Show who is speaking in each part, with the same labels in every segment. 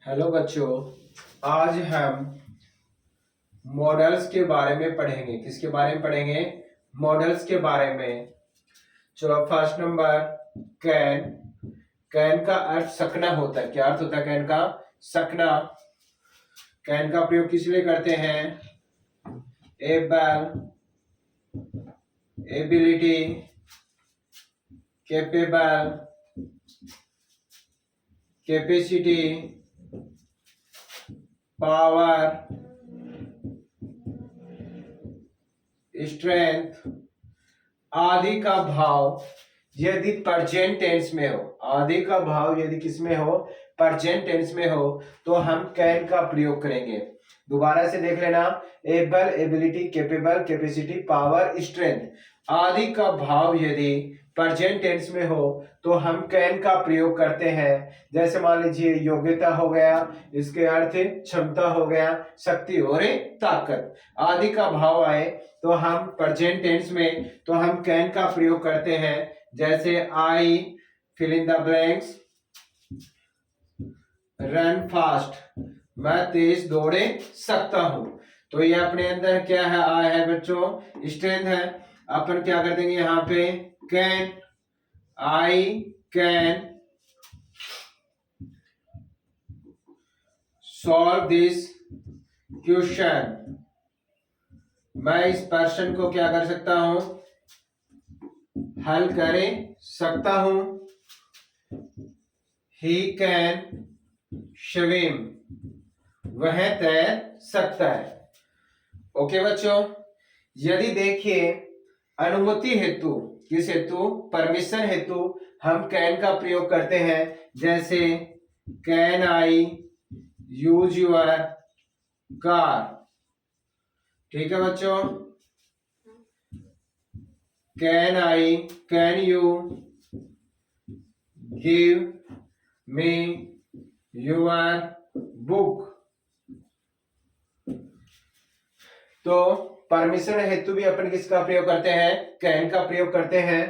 Speaker 1: Hello बच्चों, आज हम मॉडल्स के बारे में पढ़ेंगे। किसके बारे में पढ़ेंगे? मॉडल्स के बारे में। चलो, फर्स्ट नंबर, कैन। कैन का अर्थ सकना होता है। क्या अर्थ होता है कैन का? सकना। कैन का प्रयोग किस लिए करते हैं? Able, ability, capable, capacity, power, strength आदि का भाव यदि प्रेजेंट टेंस में हो, आदि का भाव यदि किस में हो? प्रेजेंट टेंस में हो, तो हम कैन का प्रयोग करेंगे। दोबारा से देख लेना। Able, ability, capable, capacity, power, strength आदि का भाव यदि प्रेजेंट टेंस में हो तो हम कैन का प्रयोग करते हैं। जैसे मान लीजिए योग्यता हो गया, इसके अर्थ क्षमता हो गया, शक्ति और ताकत आदि का भाव आए तो हम प्रेजेंट टेंस में तो हम कैन का प्रयोग करते हैं। जैसे I fill in the blanks, run fast, मैं तेज दौड़े सकता हूं। तो ये अपने अंदर क्या है? आई है बच्चों, स्ट्रेंथ है। अपन क्या कर देंगे यहाँ पे? Can, I can solve this question, मैं इस प्रश्न को क्या कर सकता हूं? हल कर सकता हूं। ही कैन स्विम, वह तैर सकता है। ओके बच्चों, यदि देखिए अनुमति हेतु, किस हेतु? परमिशन हेतु हम कैन का प्रयोग करते हैं। जैसे can I use your car. ठीक है बच्चों, can I, can you give me your book. तो परमिशन हेतु भी अपन किसका प्रयोग करते हैं? कैन का प्रयोग करते हैं।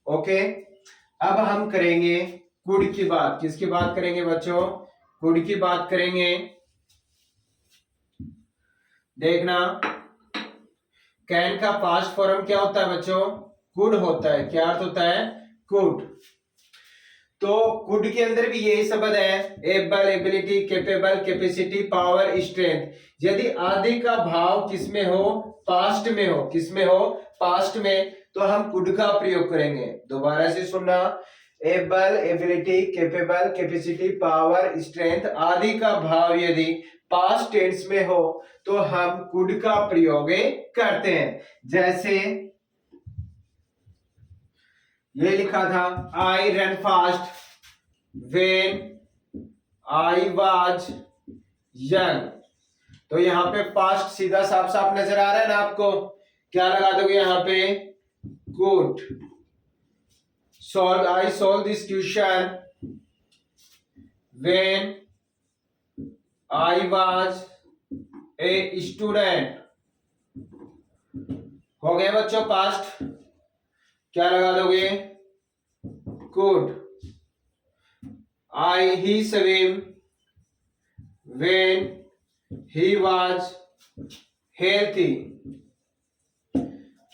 Speaker 1: ओके, अब हम करेंगे कुड की बात। किसकी बात करेंगे बच्चों? कुड की बात करेंगे। देखना, कैन का पास्ट फॉर्म क्या होता है बच्चों? कुड होता है। क्या अर्थ होता है? कुड। तो कुड के अंदर भी यही शब्द है, able, ability, capable, capacity, power, strength. यदि आदि का भाव किसमें हो? पास्ट में हो। किसमें हो? पास्ट में, तो हम कुड का प्रयोग करेंगे। दोबारा से सुनना, able, ability, capable, capacity, power, strength आदि का भाव यदि पास्ट टेंस में हो तो हम कुड का प्रयोग करते हैं। जैसे ये लिखा था, I run fast when I was young. तो यहाँ पे पास्ट सीधा साफ साफ नजर आ रहा है ना आपको? क्या लगा दोगे यहाँ पे? Good. I solve this question when I was a student. हो गया बच्चों पास्ट। क्या लगा दोगे? Could. He swim when he was healthy।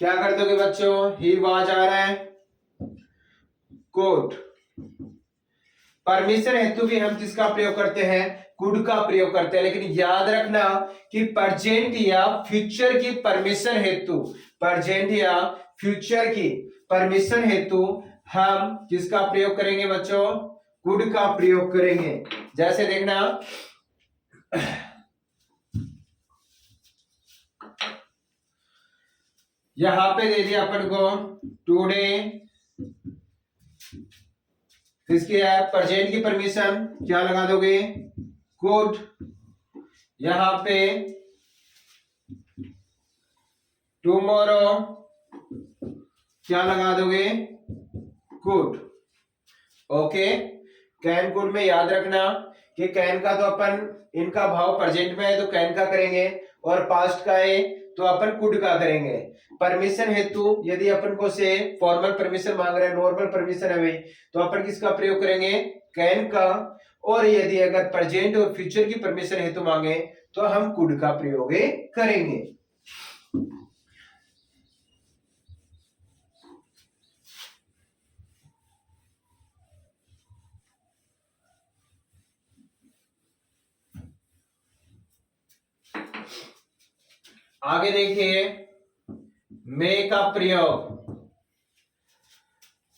Speaker 1: क्या कर दोगे बच्चों? ही was आ रहा है, कुड। परमिशन हेतु भी हम किसका प्रयोग करते हैं? कुड का प्रयोग करते हैं। लेकिन याद रखना कि प्रेजेंट या फ्यूचर की परमिशन हेतु, प्रेजेंट या फ्यूचर की परमिशन हेतु हम किसका प्रयोग करेंगे बच्चों? कुड का प्रयोग करेंगे। जैसे देखना, यहां पे दे दिया अपन को टुडे, किसकी है? प्रेजेंट की परमिशन। क्या लगा दोगे? कुड। यहां पे टुमारो, क्या लगा दोगे? कुड। ओके, कैन कुड में याद रखना कि कैन का तो अपन इनका भाव प्रेजेंट में है तो कैन का करेंगे, और पास्ट का है तो अपन कुड का करेंगे। परमिशन हेतु यदि अपन को से फॉर्मल परमिशन मांग रहे हैं, नॉर्मल परमिशन है भाई, तो अपन किसका प्रयोग करेंगे? कैन का। और यदि अगर प्रेजेंट और फ्यूचर की परमिशन हेतु मांगे तो हम कुड का प्रयोग करेंगे। आगे देखिए, मे का प्रयोग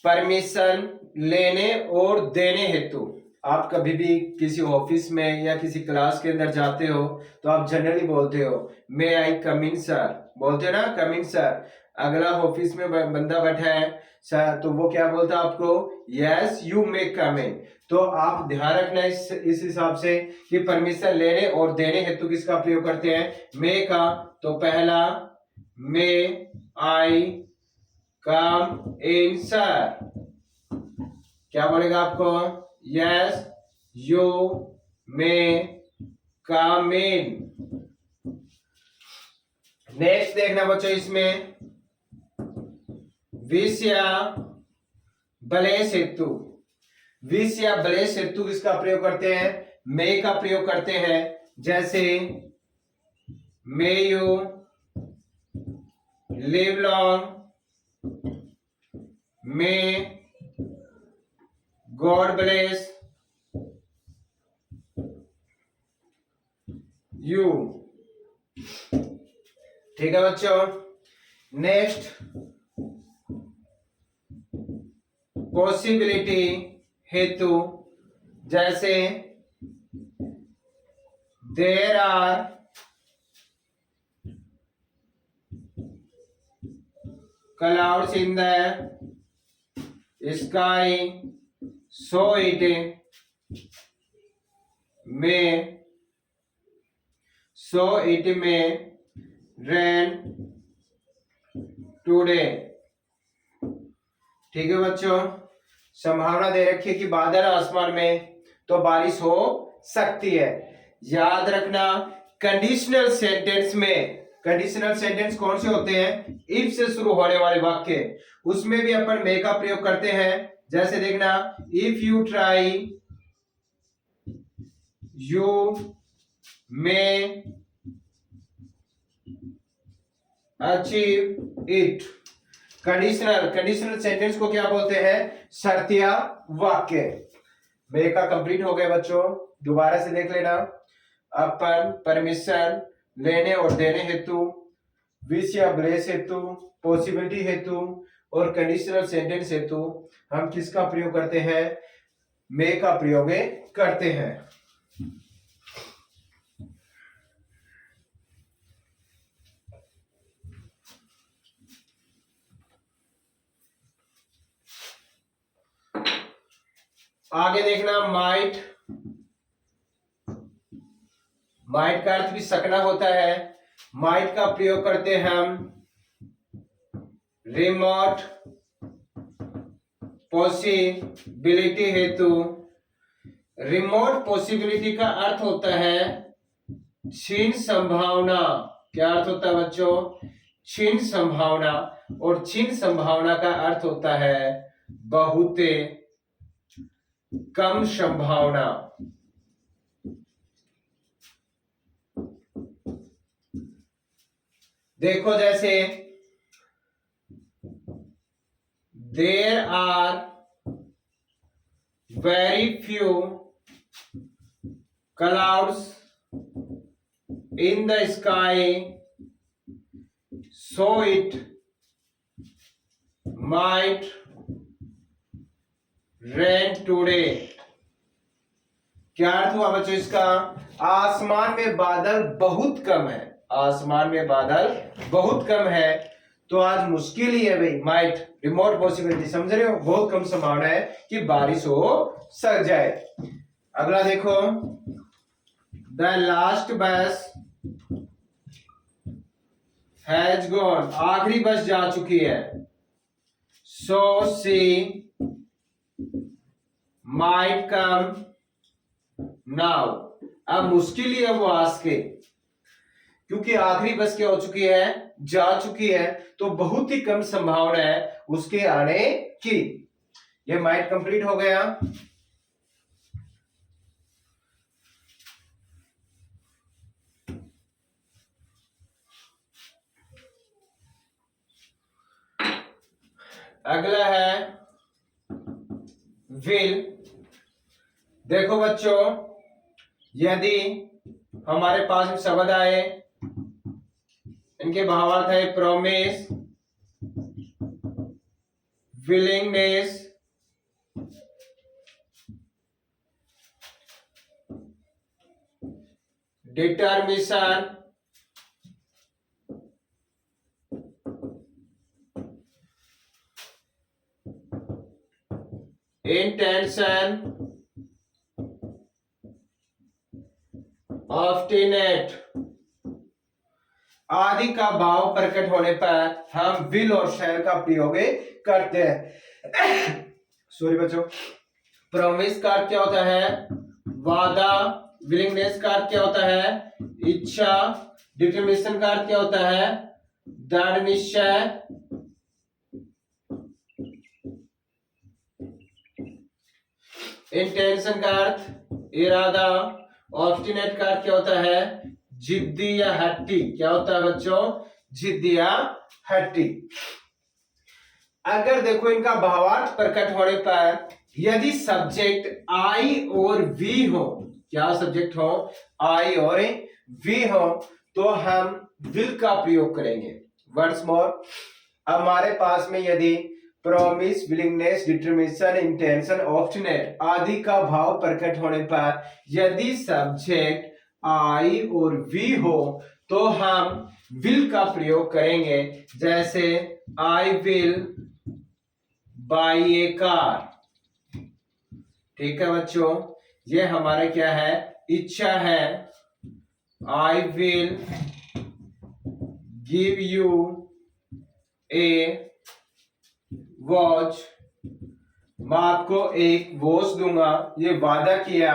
Speaker 1: परमिशन लेने और देने हेतु। आप कभी भी किसी ऑफिस में या किसी क्लास के अंदर जाते हो तो आप जनरली बोलते हो मे आई कम इन सर, बोलते हो ना, कम इन सर। अगला ऑफिस में बंदा बैठा है सर, तो वो क्या बोलता है आपको, यस यू मे कम इन। तो आप ध्यान रखना इस हिसाब से कि परमिशन लेने और देने हेतु किसका प्रयोग करते हैं, मे का। तो पहला, मे आई कम इन सर, क्या बोलेगा आपको, yes you may come in. Next देखना बच्चों, इसमें विश या बलेश हेतु। विश या बलेश हेतु किसका प्रयोग करते हैं, मे का प्रयोग करते हैं। जैसे may you live long, may God bless you. ठीक है बच्चों। नेक्स्ट, पॉसिबिलिटी हेतु। जैसे there are clouds in the sky, so it may rain today। ठीक है बच्चों, संभावना दे रखी है कि बादल आसमान में तो बारिश हो सकती है। याद रखना, कंडीशनल सेंटेंस में, कंडीशनल सेंटेंस कौन से होते हैं, इफ से शुरू होने वाले वाक्य, उसमें भी अपन मे का प्रयोग करते हैं। जैसे देखना, if you try you may achieve it. Conditional sentence को क्या बोलते हैं, शर्तिया वाक्य। मे का कंप्लीट हो गया बच्चों, दोबारा से देख लेना। अपन परमिशन लेने और देने हेतु, विश या ब्लेस हेतु, पॉसिबिलिटी हेतु और कंडीशनल सेंटेंस हेतु हम किसका प्रयोग करते हैं, मे का प्रयोग करते हैं। आगे देखना, माइट। माइट का अर्थ भी सकना होता है। माइट का प्रयोग करते हैं हम रिमोट पॉसिबिलिटी हेतु। रिमोट पॉसिबिलिटी का अर्थ होता है क्षीण संभावना। क्या अर्थ होता है बच्चों, क्षीण संभावना। और क्षीण संभावना का अर्थ होता है बहुत कम संभावना। देखो, जैसे there are very few clouds in the sky, so it might rain today. क्या अर्थ हुआ बच्चों इसका, आसमान में बादल बहुत कम है, आसमान में बादल बहुत कम है तो आज मुश्किल ही है भाई। माइट रिमोट पॉसिबिलिटी, समझ रहे हो, बहुत कम संभावना है कि बारिश हो सक जाए। अगला देखो, द लास्ट बस हैज गॉन, आखिरी बस जा चुकी है। सो सी माइट कम नाउ, अब मुश्किल ही है वो आज के, क्योंकि आखिरी बस क्या हो चुकी है, जा चुकी है, तो बहुत ही कम संभावना है उसके आने की। ये माइट कंप्लीट हो गया। अगला है विल। देखो बच्चों, यदि हमारे पास में शब्द आए, इनके भावार्थ है प्रॉमिस, विलिंगनेस, डिटर्मिशन, इंटेंशन, ऑब्स्टिनेट आदि का भाव प्रकट होने पर हम विल और शैल का प्रयोग करते हैं। सॉरी बच्चों, प्रॉमिस का अर्थ क्या होता है? वादा। विलिंगनेस का अर्थ क्या होता है? इच्छा। डिटर्मिनेशन का अर्थ क्या होता है? दृढ़ निश्चय। इंटेंशन का अर्थ इरादा। ऑब्स्टिनेट का अर्थ क्या होता है? जिद्दी या हट्टी। क्या होता है बच्चों? जिद्दी या हट्टी। अगर देखो इनका भावार्थ प्रकट होने पर यदि सब्जेक्ट आई और वी हो, क्या सब्जेक्ट हो? आई और वी हो, तो हम विल का प्रयोग करेंगे। वंस मोर, हमारे पास में यदि promise, willingness, determination, intention, obstinate आदि का भाव प्रकट होने पर यदि सब्जेक्ट आई और वी हो तो हम विल का प्रयोग करेंगे। जैसे I will buy a car. ठीक है बच्चों, ये हमारा क्या है? इच्छा है। I will give you a watch. मैं आपको एक वॉच दूंगा, ये वादा किया।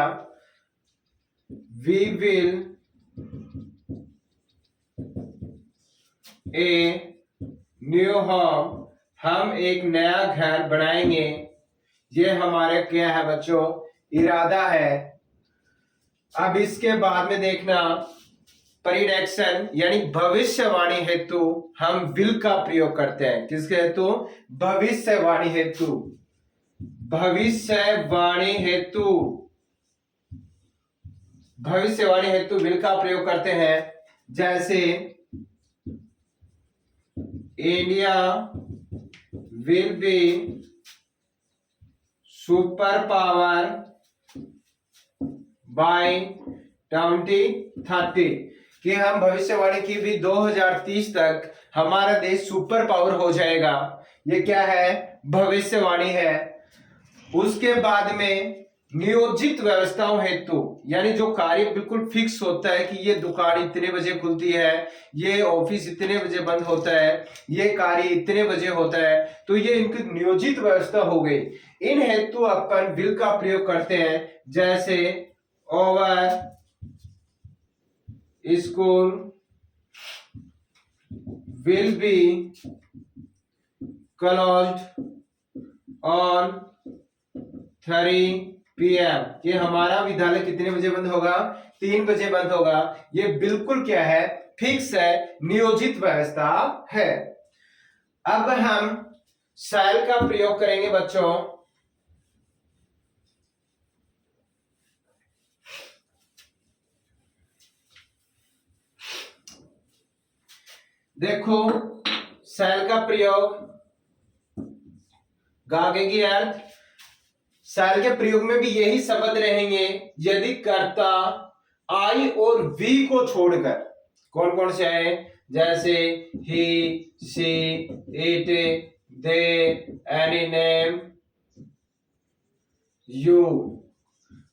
Speaker 1: We will a new home. हम एक नया घर बनाएंगे। ये हमारे क्या है बच्चों? इरादा है। अब इसके बाद में देखना, प्रीडिक्शन यानी भविष्यवाणी हेतु हम विल का प्रयोग करते हैं। किसके हेतु? भविष्यवाणी हेतु। भविष्यवाणी हेतु, भविष्यवाणी हेतु विल का प्रयोग करते हैं। जैसे India will be super power bye 2030, कि हम भविष्यवाणी की भी 2030 तक हमारा देश सुपर पावर हो जाएगा। ये क्या है? भविष्यवाणी है। उसके बाद में नियोजित व्यवस्थाओं हेतु, यानी जो कार्य बिल्कुल फिक्स होता है कि ये दुकान इतने बजे खुलती है, ये ऑफिस इतने बजे बंद होता है, ये कार्य इतने बजे होता है, तो ये इनकी नियोजित व्यवस्था हो गई। इन हेतु अपन विल का प्रयोग करते हैं। जैसे over school will be closed on 3 PM, ये हमारा विद्यालय कितने बजे बंद होगा? 3 बजे बंद होगा। ये बिल्कुल क्या है? फिक्स है, नियोजित व्यवस्था है। अब हम शैल का प्रयोग करेंगे बच्चों। देखो, शैल का प्रयोग गागे की अर्थ, शैल के प्रयोग में भी यही शब्द रहेंगे यदि कर्ता आई और वी को छोड़कर। कौन कौन से है? जैसे he, she, it, they, any name, you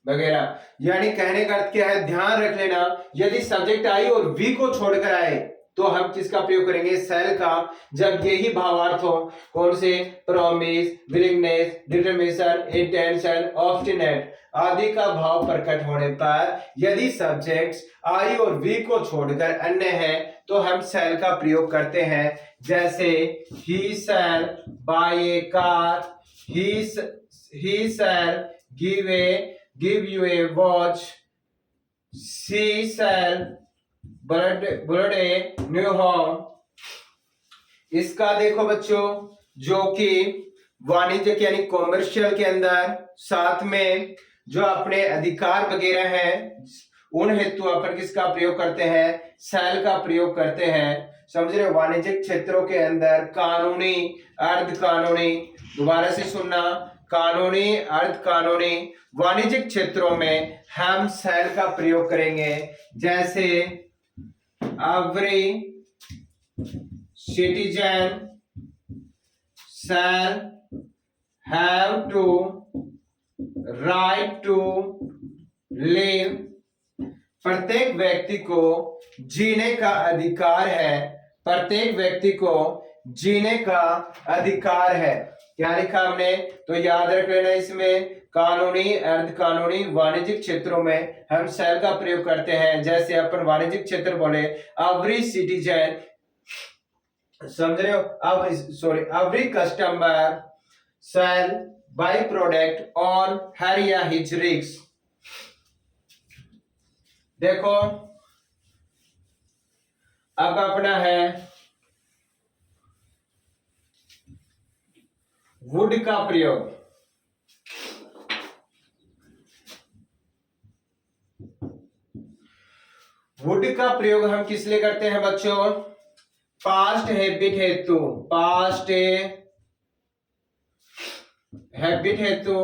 Speaker 1: वगैरह। यानी कहने का अर्थ क्या है? ध्यान रख लेना, यदि सब्जेक्ट आई और वी को छोड़कर आए तो हम किसका प्रयोग करेंगे? शैल का। जब यही भावार्थ हो। कौन से? Promise, willingness, determination, intention, obstinate आदि का भाव प्रकट होने पर यदि सब्जेक्ट्स आई और वी को छोड़कर अन्य है तो हम शैल का प्रयोग करते हैं। जैसे he shall buy a car, he shall give you a watch, she shall build a new home. इसका देखो बच्चों, जो कि वाणिज्यिक यानी कॉमर्शियल के अंदर, साथ में जो अपने अधिकार वगैरह हैं उन हेतु अपन किसका प्रयोग करते हैं, शैल का प्रयोग करते हैं। समझ रहे हो, वाणिज्यिक क्षेत्रों के अंदर कानूनी, अर्ध कानूनी, दोबारा से सुनना, कानूनी, अर्ध कानूनी, वाणिज्यिक क्षेत्रों में हम शैल का प्रयोग करेंगे। जैसे every citizen shall have to right to live, प्रत्येक व्यक्ति को जीने का अधिकार है, प्रत्येक व्यक्ति को जीने का अधिकार है। क्या लिखा हमने, तो याद रख लेना, इसमें कानूनी, अर्ध कानूनी, वाणिज्यिक क्षेत्रों में हम शैल का प्रयोग करते हैं। जैसे अपन वाणिज्यिक क्षेत्र बोले एवरी सिटीजन, समझ रहे हो, अब sorry, every customer shall buy product on her या हिज रिस्क। देखो अब अपना है वुड का प्रयोग। वुड का प्रयोग हम किस लिए करते हैं बच्चों, पास्ट हैबिट हेतु, पास्ट हैबिट हेतु,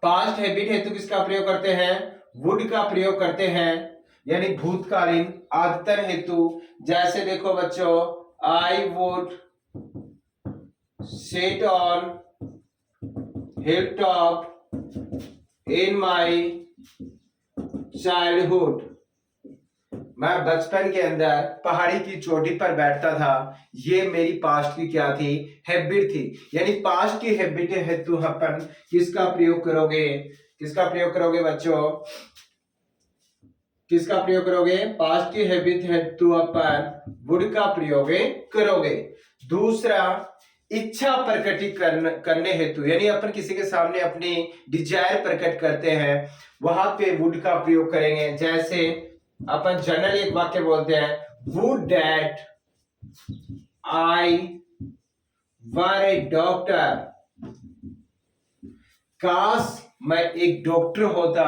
Speaker 1: पास्ट हैबिट हेतु किसका प्रयोग करते हैं, वुड का प्रयोग करते हैं, यानी भूतकालीन आदतन हेतु। जैसे देखो बच्चों, I would sit on hill top in my childhood, मैं बचपन के अंदर पहाड़ी की चोटी पर बैठता था। ये मेरी पास्ट की क्या थी, हैबिट थी। यानी पास्ट की हैबिट हेतु अपन किसका प्रयोग करोगे, किसका प्रयोग करोगे बच्चों, किसका प्रयोग करोगे, पास्ट की हैबिट हेतु अपन वुड का प्रयोग करोगे। दूसरा, इच्छा प्रकटीकरण करने हेतु, यानी अपन किसी के सामने अपनी डिजायर प्रकट करते हैं, वहां पे वुड का प्रयोग करेंगे। जैसे अपन जनरली एक वाक्य बोलते हैं, would that I were A doctor, काश मैं एक डॉक्टर होता।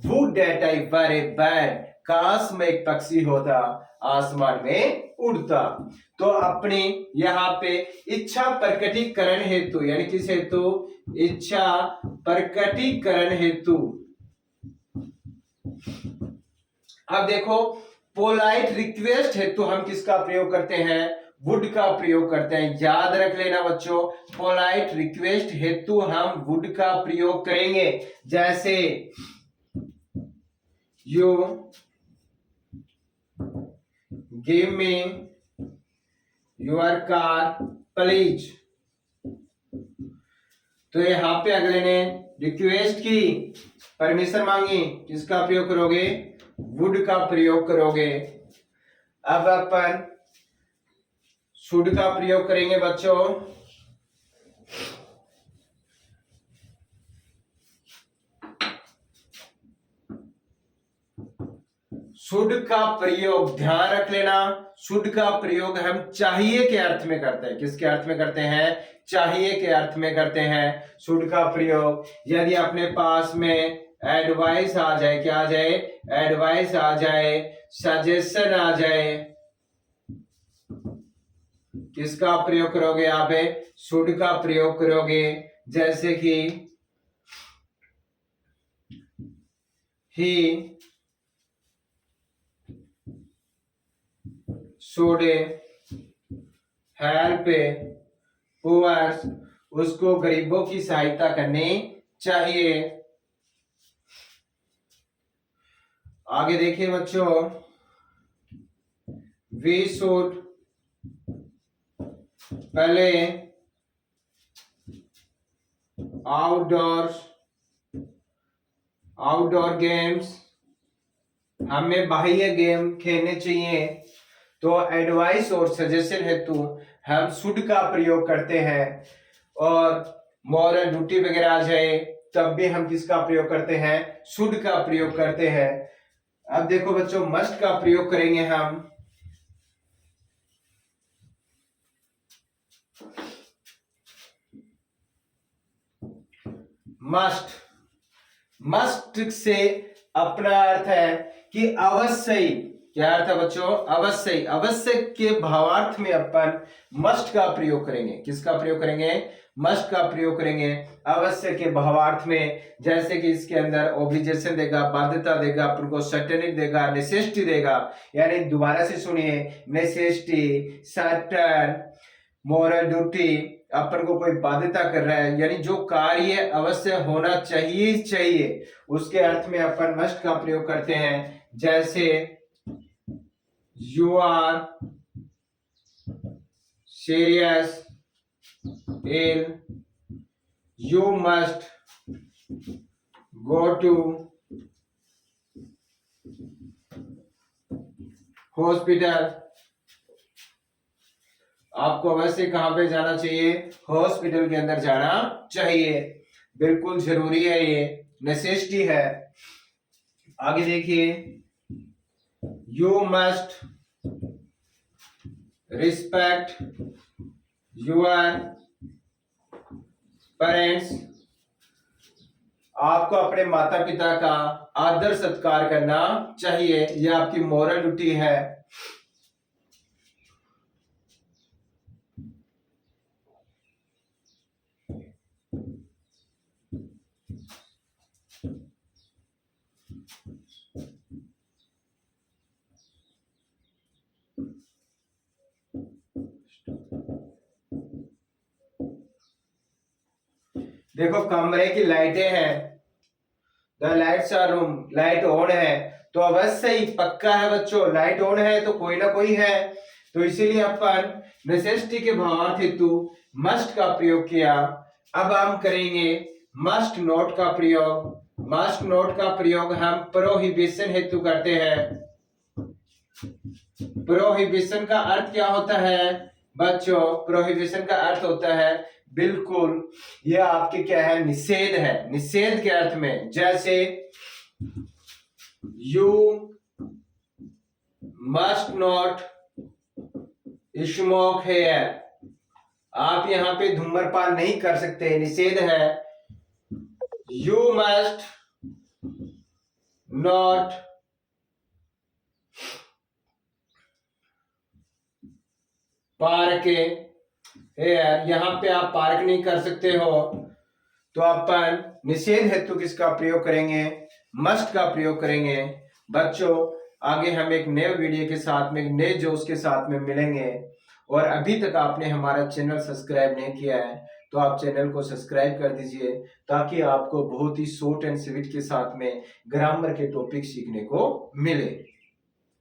Speaker 1: Would that I were A bird, काश मैं एक पक्षी होता, आसमान में उड़ता। तो अपनी यहाँ पे इच्छा प्रकटीकरण हेतु, यानी किस हेतु, इच्छा प्रकटीकरण हेतु। अब देखो, पोलाइट रिक्वेस्ट हेतु हम किसका प्रयोग करते हैं, वुड का प्रयोग करते हैं। याद रख लेना बच्चों, पोलाइट रिक्वेस्ट हेतु हम वुड का प्रयोग करेंगे। जैसे you give me your car please. तो यहां पे अगले ने रिक्वेस्ट की, परमिशन मांगी, किसका प्रयोग करोगे, वुड का प्रयोग करोगे। अब अपन शुड का प्रयोग करेंगे बच्चों। शुड का प्रयोग ध्यान रख लेना, शुड का प्रयोग हम चाहिए के अर्थ में करते हैं। किसके अर्थ में करते हैं, चाहिए के अर्थ में करते हैं शुड का प्रयोग। यदि अपने पास में एडवाइस आ जाए, क्या आ जाए, एडवाइस आ जाए, सजेशन आ जाए, किसका प्रयोग करोगे आप, शुड का प्रयोग करोगे। जैसे कि ही शुड हेल्प पुअर्स, उसको गरीबों की सहायता करनी चाहिए। आगे देखिए बच्चों, वी शुड पहले आउटडोर गेम्स, हमें बाह्य गेम खेलने चाहिए। तो एडवाइस और सजेशन हेतु हम शुड का प्रयोग करते हैं। और मॉरल ड्यूटी वगैरह आ जाए तब भी हम किसका प्रयोग करते हैं, शुड का प्रयोग करते हैं। अब देखो बच्चों, मस्ट का प्रयोग करेंगे हम। मस्ट। मस्ट से अपना अर्थ है कि अवश्य ही। क्या अर्थ है बच्चों? अवश्य ही। अवश्य के भावार्थ में अपन मस्ट का प्रयोग करेंगे। किसका प्रयोग करेंगे? मस्ट का प्रयोग करेंगे अवश्य के भावार्थ में। जैसे कि इसके अंदर ऑब्लिगेशन देगा, बाध्यता देगा, अपन को सर्टेनिटी देगा, नेसेसिटी देगा। यानी दोबारा से सुनिए, नेसेसिटी, सर्टन, मोरल ड्यूटी, अपन को कोई बाध्यता कर रहा है, यानी जो कार्य अवश्य होना चाहिए उसके अर्थ में अपन मस्ट का प्रयोग करते हैं। जैसे you are serious in, you must go to hospital. आपको अवश्य कहां पे जाना चाहिए? हॉस्पिटल के अंदर जाना चाहिए, बिल्कुल जरूरी है, ये नेसेसिटी है। आगे देखिए, you must respect your parents. आपको अपने माता पिता का आदर सत्कार करना चाहिए, यह आपकी मोरल ड्यूटी है। देखो, कमरे की लाइटें हैं, the lights are room, light on है, तो अवश्य ही पक्का है बच्चों, लाइट ऑन है तो कोई ना कोई है। तो इसीलिए अपन नेसेसिटी के भावार्थ हेतु मस्ट का प्रयोग किया। अब हम करेंगे मस्ट नॉट का प्रयोग। मस्ट नॉट का प्रयोग हम प्रोहिबिशन हेतु करते हैं। प्रोहिबिशन का अर्थ क्या होता है बच्चों? प्रोहिबिशन का अर्थ होता है बिल्कुल, यह आपके क्या है? निषेध है। निषेध के अर्थ में, जैसे you must not smoke here, आप यहां पे धूम्रपान नहीं कर सकते, निषेध है। You must not park here, यहां पे आप पार्क नहीं कर सकते हो। तो अपन निषेध हेतु किसका प्रयोग करेंगे? मस्ट का प्रयोग करेंगे। बच्चों, आगे हम एक नए वीडियो के साथ में, एक नए जोश के साथ में मिलेंगे। और अभी तक आपने हमारा चैनल सब्सक्राइब नहीं किया है तो आप चैनल को सब्सक्राइब कर दीजिए, ताकि आपको बहुत ही शॉर्ट एंड स्वीट के साथ में ग्रामर के टॉपिक सीखने को मिले।